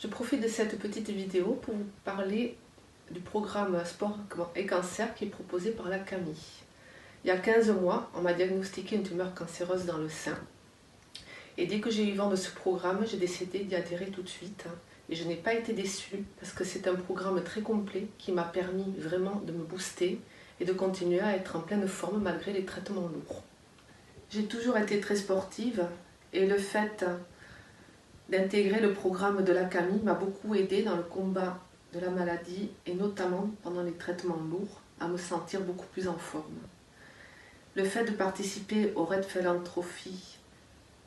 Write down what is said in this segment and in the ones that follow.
Je profite de cette petite vidéo pour vous parler du programme Sport et Cancer qui est proposé par la CAMI. Il y a 15 mois, on m'a diagnostiqué une tumeur cancéreuse dans le sein. Et dès que j'ai eu vent de ce programme, j'ai décidé d'y adhérer tout de suite. Et je n'ai pas été déçue parce que c'est un programme très complet qui m'a permis vraiment de me booster et de continuer à être en pleine forme malgré les traitements lourds. J'ai toujours été très sportive et le fait d'intégrer le programme de la CAMI m'a beaucoup aidé dans le combat de la maladie et notamment pendant les traitements lourds à me sentir beaucoup plus en forme. Le fait de participer au Red Philanthropy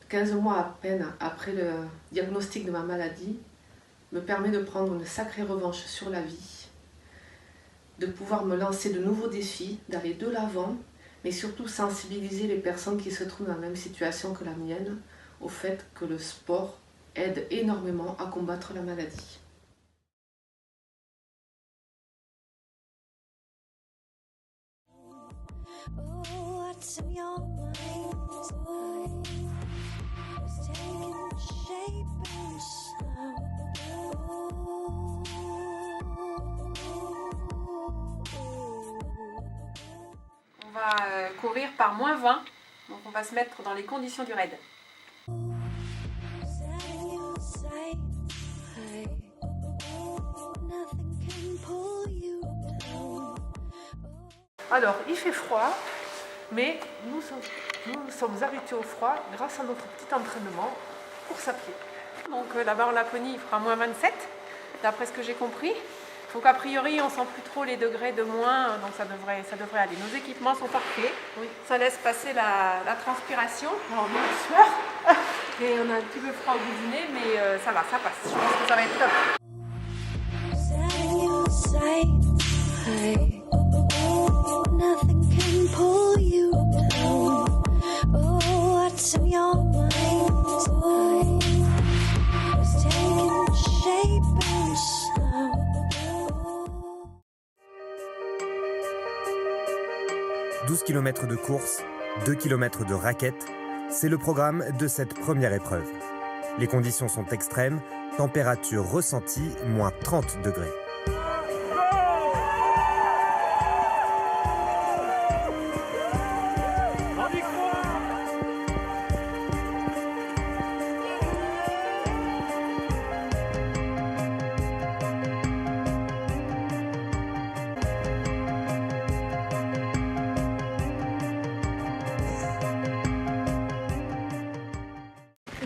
15 mois à peine après le diagnostic de ma maladie me permet de prendre une sacrée revanche sur la vie, de pouvoir me lancer de nouveaux défis, d'aller de l'avant, mais surtout sensibiliser les personnes qui se trouvent dans la même situation que la mienne au fait que le sport aide énormément à combattre la maladie. On va courir par -20, donc on va se mettre dans les conditions du raid. Alors, il fait froid, mais nous sommes habitués au froid grâce à notre petit entraînement course à pied. Donc là-bas en Laponie, il fera -27, d'après ce que j'ai compris. Donc a priori, on sent plus trop les degrés de moins, donc ça devrait aller. Nos équipements sont parfaits, oui. Ça laisse passer la transpiration. Alors on est sueur et on a un petit peu froid au bout du nez, mais ça va, ça passe. Je pense que ça va être top. « 12 km de course, 2 km de raquette, c'est le programme de cette première épreuve. Les conditions sont extrêmes, température ressentie, -30 degrés.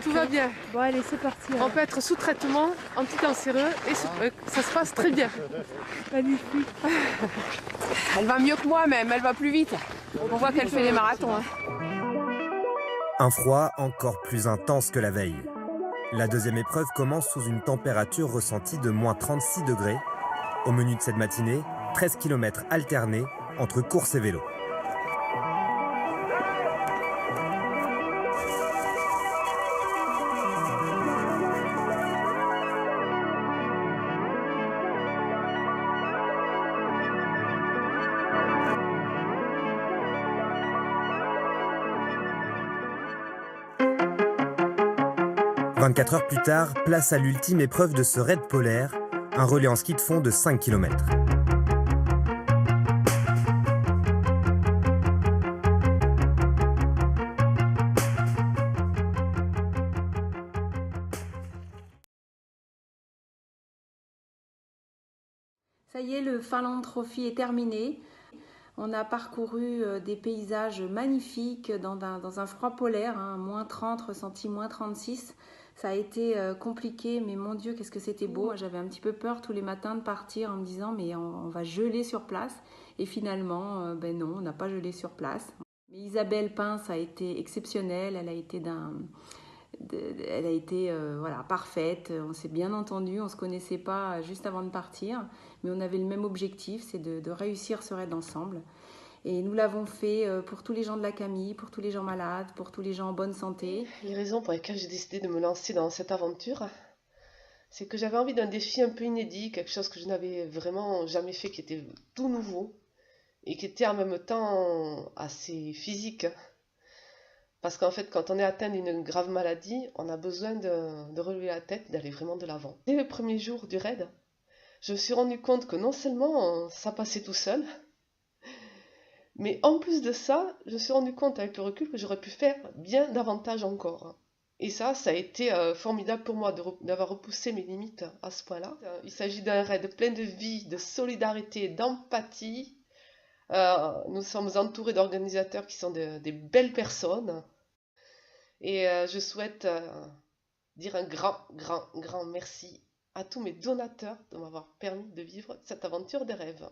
Tout va bien. Bon allez, c'est parti. On peut être sous traitement anticancéreux et ça se passe très bien. Magnifique. Elle va mieux que moi même, elle va plus vite. On voit qu'elle fait les marathons. Un froid encore plus intense que la veille. La deuxième épreuve commence sous une température ressentie de -36 degrés. Au menu de cette matinée, 13 km alternés entre course et vélo. « 24 heures plus tard, place à l'ultime épreuve de ce raid polaire, un relais en ski de fond de 5 km. Ça y est, le Philanthropy est terminé. On a parcouru des paysages magnifiques dans un froid polaire, hein, -30, ressenti -36. Ça a été compliqué, mais mon Dieu, qu'est-ce que c'était beau. J'avais un petit peu peur tous les matins de partir en me disant mais on va geler sur place. Et finalement, ben non, on n'a pas gelé sur place. Mais Isabelle Pince a été exceptionnelle, elle a été voilà, parfaite, on s'est bien entendu, on ne se connaissait pas juste avant de partir, mais on avait le même objectif, c'est de réussir ce raid ensemble. Et nous l'avons fait pour tous les gens de la CAMI, pour tous les gens malades, pour tous les gens en bonne santé. Les raisons pour lesquelles j'ai décidé de me lancer dans cette aventure, c'est que j'avais envie d'un défi un peu inédit, quelque chose que je n'avais vraiment jamais fait, qui était tout nouveau et qui était en même temps assez physique. Parce qu'en fait, quand on est atteint d'une grave maladie, on a besoin de relever la tête et d'aller vraiment de l'avant. Dès le premier jour du raid, je me suis rendu compte que non seulement ça passait tout seul, mais en plus de ça, je me suis rendu compte avec le recul que j'aurais pu faire bien davantage encore. Et ça a été formidable pour moi d'avoir repoussé mes limites à ce point-là. Il s'agit d'un raid plein de vie, de solidarité, d'empathie. Nous sommes entourés d'organisateurs qui sont des belles personnes. Et je souhaite dire un grand merci à tous mes donateurs de m'avoir permis de vivre cette aventure des rêves.